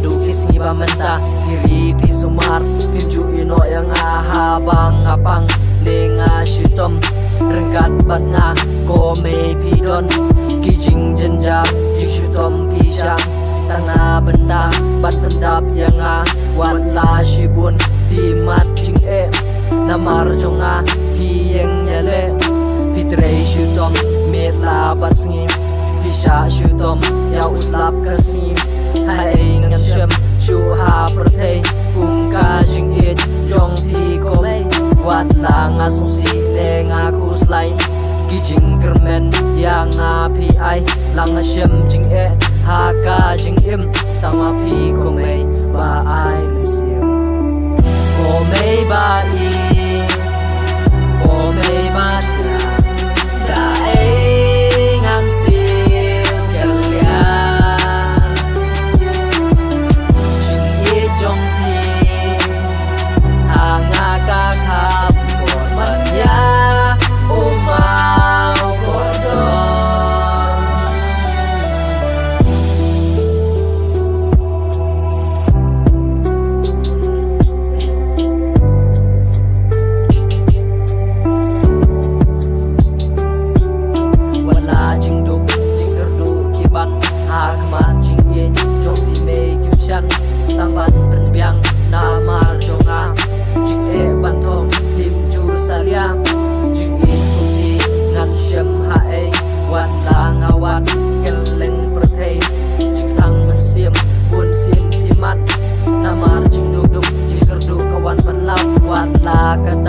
kerdu kisngi pamenta piri pi sumar pimju ino yang ahabang apang lenga shitom rengkat bat nga kome pi don kijing jenjak jik shitom pisang tanga benda bat pendap yang wala shibun pi mat jing namar jonga pi yang nyale pi trei shitom metla bat sngim Pisha shutom ya uslap kasim hai ngan shem shu ha prthei ka jing it jong pi ko mei wat la nga song si ne nga kuslai ki jing kermen ya nga pi ai lang shem jing ha ka jing im tama pi ko mei ba ai msim ko mei ba i ko mei ba da ai ngang si Tangban penbiang namar jonga jing bantom him ju salia jing kupi ngan shem hae wan la ngawat keleng perthei jing thang men sim bun sim pimat namar jing duk jing kerdu kawan penlap wan la kat